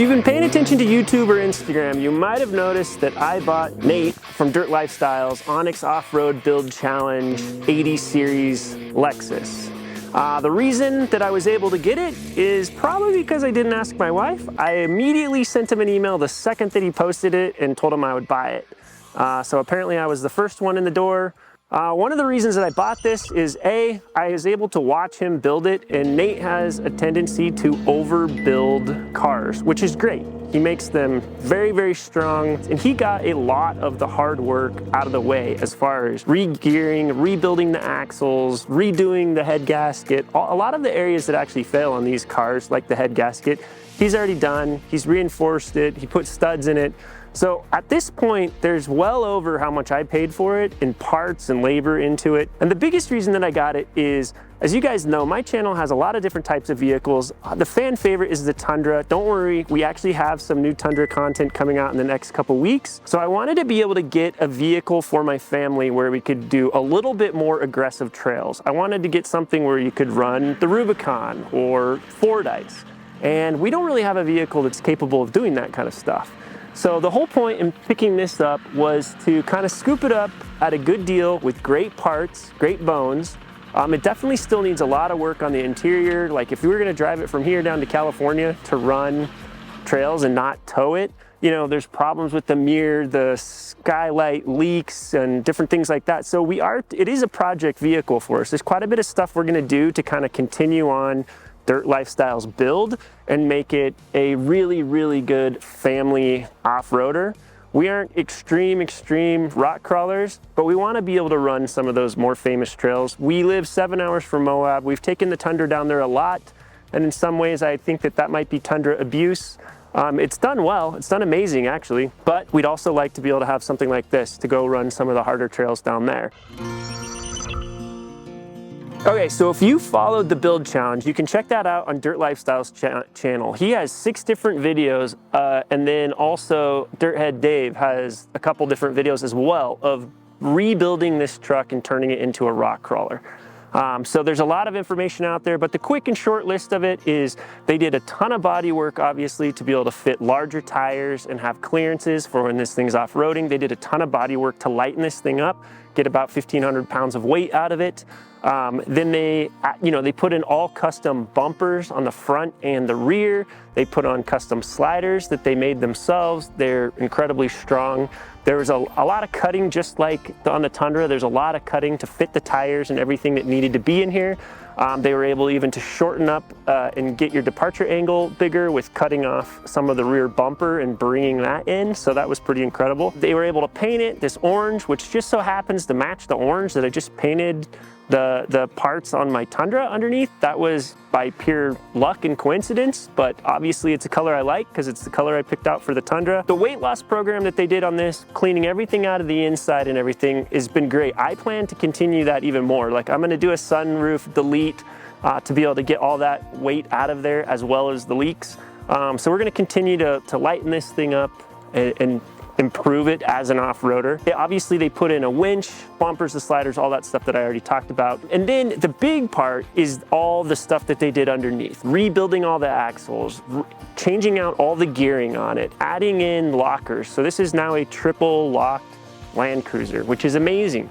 If you've been paying attention to YouTube or Instagram, you might have noticed that I bought Nate from Dirt Lifestyle's Onyx Off-Road Build Challenge 80 Series Lexus. The reason that I was able to get it is probably because I didn't ask my wife. I immediately sent him an email the second that he posted it and told him I would buy it. So apparently I was the first one in the door. One of the reasons that I bought this is I was able to watch him build it, and Nate has a tendency to overbuild cars, which is great. He makes them very, very strong, and he got a lot of the hard work out of the way as far as re-gearing, rebuilding the axles, redoing the head gasket. A lot of the areas that actually fail on these cars, like the head gasket, he's already done. He's reinforced it, he put studs in it. So at this point, there's well over how much I paid for it in parts and labor into it. And the biggest reason that I got it is, as you guys know, my channel has a lot of different types of vehicles. The fan favorite is the Tundra. Don't worry, we actually have some new Tundra content coming out in the next couple weeks. So I wanted to be able to get a vehicle for my family where we could do a little bit more aggressive trails. I wanted to get something where you could run the Rubicon or Fordyce. And we don't really have a vehicle that's capable of doing that kind of stuff. So the whole point in picking this up was to kind of scoop it up at a good deal with great parts, great bones. It definitely still needs a lot of work on the interior. Like if we were gonna drive it from here down to California to run trails and not tow it, you know, there's problems with the mirror, the skylight leaks and different things like that. So it is a project vehicle for us. There's quite a bit of stuff we're gonna do to kind of continue on Dirt Lifestyle's build and make it a really, really good family off-roader. We aren't extreme rock crawlers, but we want to be able to run some of those more famous trails. We live 7 hours from Moab. We've taken the Tundra down there a lot, and in some ways I think that might be Tundra abuse. It's done well, it's done amazing actually, but we'd also like to be able to have something like this to go run some of the harder trails down there. Okay, so if you followed the build challenge, you can check that out on Dirt Lifestyle's channel. He has 6 different videos, and then also Dirthead Dave has a couple different videos as well of rebuilding this truck and turning it into a rock crawler. So there's a lot of information out there, but the quick and short list of it is they did a ton of body work, obviously, to be able to fit larger tires and have clearances for when this thing's off-roading. They did a ton of body work to lighten this thing up, get about 1,500 pounds of weight out of it. Then they put in all custom bumpers on the front and the rear. They put on custom sliders that they made themselves. They're incredibly strong. There was a lot of cutting, just like on the Tundra. There's a lot of cutting to fit the tires and everything that needed to be in here. They were able even to shorten up and get your departure angle bigger with cutting off some of the rear bumper and bringing that in. So that was pretty incredible. They were able to paint it this orange, which just so happens to match the orange that I just painted the parts on my Tundra underneath. That was by pure luck and coincidence, but obviously it's a color I like because it's the color I picked out for the Tundra. The weight loss program that they did on this, cleaning everything out of the inside and everything, has been great. I plan to continue that even more. Like I'm gonna do a sunroof delete to be able to get all that weight out of there as well as the leaks. So we're gonna continue to lighten this thing up and improve it as an off-roader. Obviously they put in a winch, bumpers, the sliders, all that stuff that I already talked about. And then the big part is all the stuff that they did underneath. Rebuilding all the axles, changing out all the gearing on it, adding in lockers. So this is now a triple locked landcruiser, which is amazing.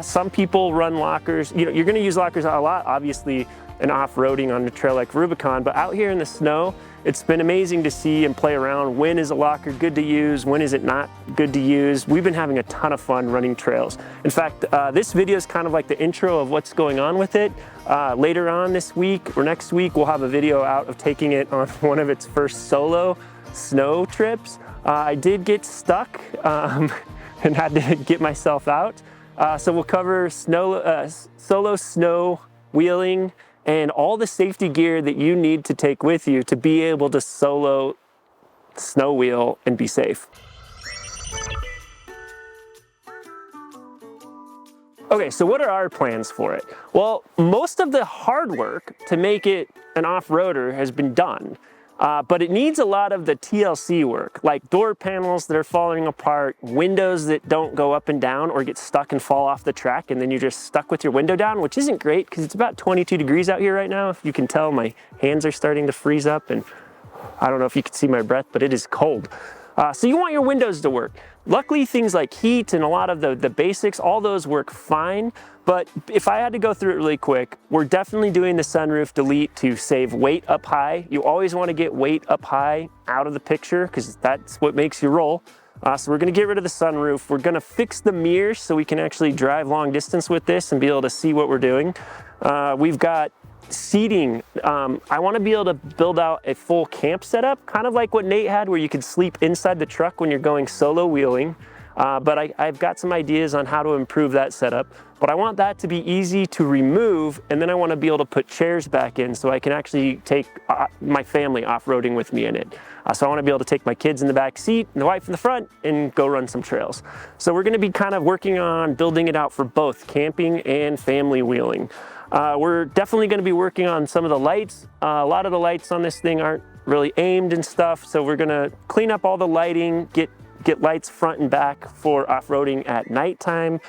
Some people run lockers. You know, you're gonna use lockers a lot, obviously, in off-roading on a trail like Rubicon, but out here in the snow, it's been amazing to see and play around. When is a locker good to use? When is it not good to use? We've been having a ton of fun running trails. In fact, this video is kind of like the intro of what's going on with it. Later on this week or next week, we'll have a video out of taking it on one of its first solo snow trips. I did get stuck and had to get myself out. So we'll cover solo snow wheeling and all the safety gear that you need to take with you to be able to solo snow wheel and be safe. Okay, so what are our plans for it? Well, most of the hard work to make it an off-roader has been done. But it needs a lot of the TLC work, like door panels that are falling apart, windows that don't go up and down or get stuck and fall off the track, and then you're just stuck with your window down, which isn't great because it's about 22 degrees out here right now. If you can tell, my hands are starting to freeze up, and I don't know if you can see my breath, but it is cold. So you want your windows to work. Luckily, things like heat and a lot of the basics, all those work fine. But if I had to go through it really quick, we're definitely doing the sunroof delete to save weight up high. You always want to get weight up high out of the picture because that's what makes you roll. So we're going to get rid of the sunroof. We're going to fix the mirrors so we can actually drive long distance with this and be able to see what we're doing. We've got seating. I want to be able to build out a full camp setup, kind of like what Nate had, where you could sleep inside the truck when you're going solo wheeling. But I've got some ideas on how to improve that setup. But I want that to be easy to remove, and then I want to be able to put chairs back in so I can actually take my family off-roading with me in it. So I want to be able to take my kids in the back seat and the wife in the front and go run some trails. So we're going to be kind of working on building it out for both camping and family wheeling. We're definitely going to be working on some of the lights. A lot of the lights on this thing aren't really aimed and stuff, so we're going to clean up all the lighting, get lights front and back for off-roading at nighttime,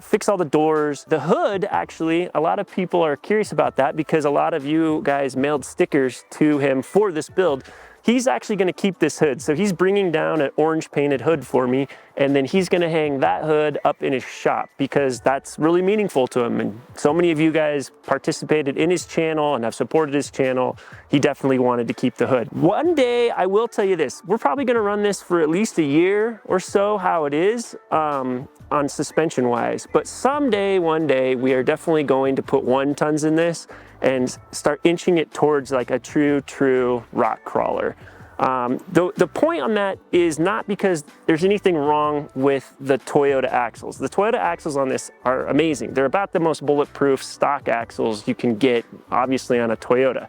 fix all the doors. The hood, actually, a lot of people are curious about that because a lot of you guys mailed stickers to him for this build. He's actually going to keep this hood. So he's bringing down an orange painted hood for me, and then he's going to hang that hood up in his shop because that's really meaningful to him. And so many of you guys participated in his channel and have supported his channel. He definitely wanted to keep the hood. One day, I will tell you this, we're probably going to run this for at least a year or so, how it is on suspension wise. But someday, one day, we are definitely going to put 1 tons in this and start inching it towards like a true rock crawler. The point on that is not because there's anything wrong with the Toyota axles. The Toyota axles on this are amazing. They're about the most bulletproof stock axles you can get, obviously, on a Toyota.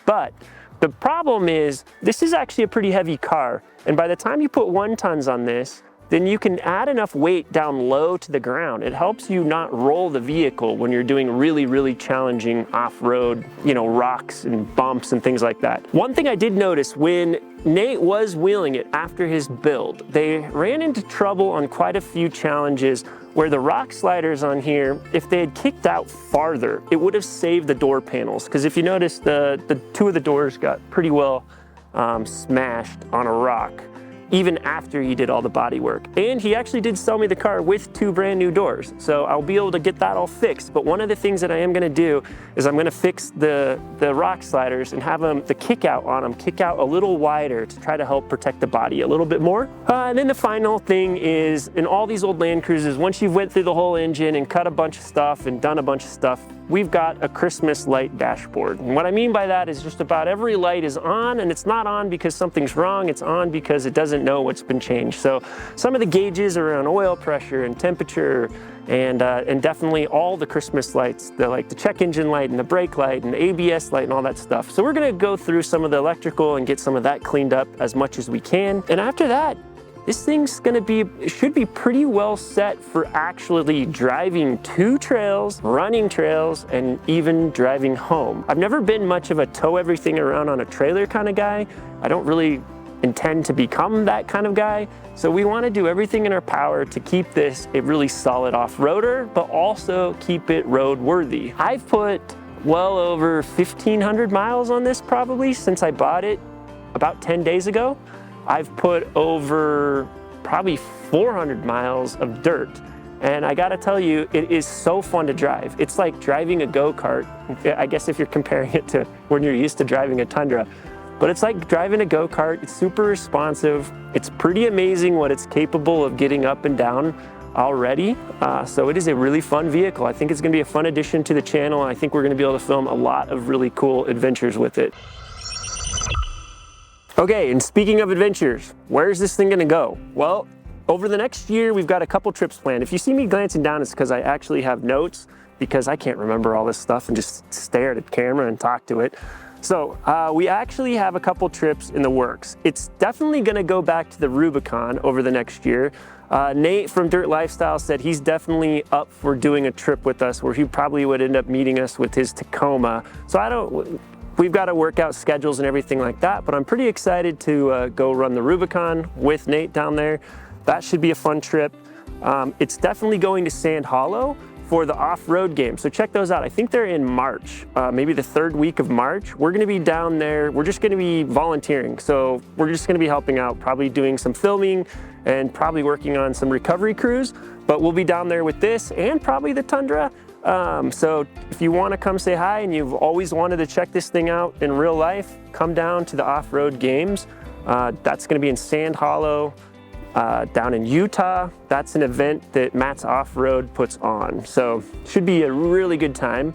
But the problem is, this is actually a pretty heavy car. And by the time you put 1 tons on this, then you can add enough weight down low to the ground. It helps you not roll the vehicle when you're doing really challenging off-road, rocks and bumps and things like that. One thing I did notice when Nate was wheeling it after his build, they ran into trouble on quite a few challenges where the rock sliders on here, if they had kicked out farther, it would have saved the door panels. Because if you notice, the 2 of the doors got pretty well smashed on a rock, even after he did all the body work. And he actually did sell me the car with 2 brand new doors. So I'll be able to get that all fixed. But one of the things that I am gonna do is I'm gonna fix the rock sliders and have the kick out on them, kick out a little wider to try to help protect the body a little bit more. And then the final thing is, in all these old Land Cruisers, once you've went through the whole engine and cut a bunch of stuff and done a bunch of stuff, we've got a Christmas light dashboard. And what I mean by that is just about every light is on, and it's not on because something's wrong, it's on because it doesn't know what's been changed. So some of the gauges around oil pressure and temperature and definitely all the Christmas lights, like the check engine light and the brake light and the ABS light and all that stuff. So we're gonna go through some of the electrical and get some of that cleaned up as much as we can. And after that, this thing's should be pretty well set for actually driving 2 trails, running trails, and even driving home. I've never been much of a tow everything around on a trailer kind of guy. I don't really intend to become that kind of guy. So we want to do everything in our power to keep this a really solid off-roader, but also keep it road-worthy. I've put well over 1,500 miles on this probably since I bought it about 10 days ago. I've put over probably 400 miles of dirt. And I gotta tell you, it is so fun to drive. It's like driving a go-kart. I guess if you're comparing it to when you're used to driving a Tundra. But it's like driving a go-kart. It's super responsive. It's pretty amazing what it's capable of getting up and down already. So it is a really fun vehicle. I think it's gonna be a fun addition to the channel. And I think we're gonna be able to film a lot of really cool adventures with it. Okay, and speaking of adventures, where's this thing gonna go? Well, over the next year, we've got a couple trips planned. If you see me glancing down, it's because I actually have notes because I can't remember all this stuff and just stare at the camera and talk to it. So we actually have a couple trips in the works. It's definitely gonna go back to the Rubicon over the next year. Nate from Dirt Lifestyle said he's definitely up for doing a trip with us where he probably would end up meeting us with his Tacoma. So we've got to work out schedules and everything like that, but I'm pretty excited to go run the Rubicon with Nate down there. That should be a fun trip. It's definitely going to Sand Hollow for the off-road games. So check those out. I think they're in March, maybe the 3rd week of March. We're gonna be down there. We're just gonna be volunteering. So we're just gonna be helping out, probably doing some filming and probably working on some recovery crews. But we'll be down there with this and probably the Tundra. So if you wanna come say hi and you've always wanted to check this thing out in real life, come down to the off-road games. That's gonna be in Sand Hollow, down in Utah. That's an event that Matt's Off-Road puts on. So should be a really good time.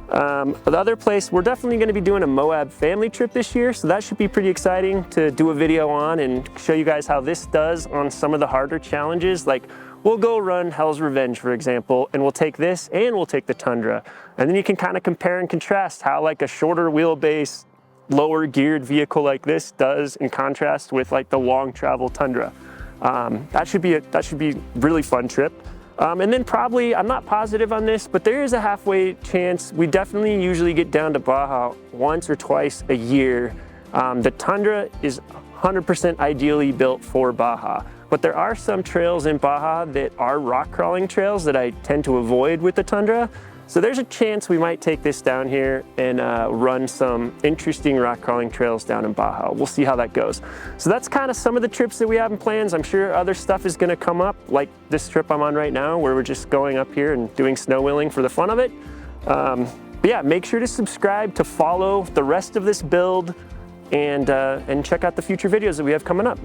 The other place, we're definitely gonna be doing a Moab family trip this year. So that should be pretty exciting to do a video on and show you guys how this does on some of the harder challenges. Like we'll go run Hell's Revenge, for example, and we'll take this and we'll take the Tundra. And then you can kind of compare and contrast how like a shorter wheelbase, lower geared vehicle like this does in contrast with like the long travel Tundra. That should be a really fun trip. And then probably, I'm not positive on this, but there is a halfway chance. We definitely usually get down to Baja once or twice a year. The Tundra is 100% ideally built for Baja, but there are some trails in Baja that are rock crawling trails that I tend to avoid with the Tundra. So there's a chance we might take this down here and run some interesting rock crawling trails down in Baja. We'll see how that goes. So that's kind of some of the trips that we have in plans. I'm sure other stuff is gonna come up, like this trip I'm on right now, where we're just going up here and doing snow wheeling for the fun of it. But yeah, make sure to subscribe to follow the rest of this build and check out the future videos that we have coming up.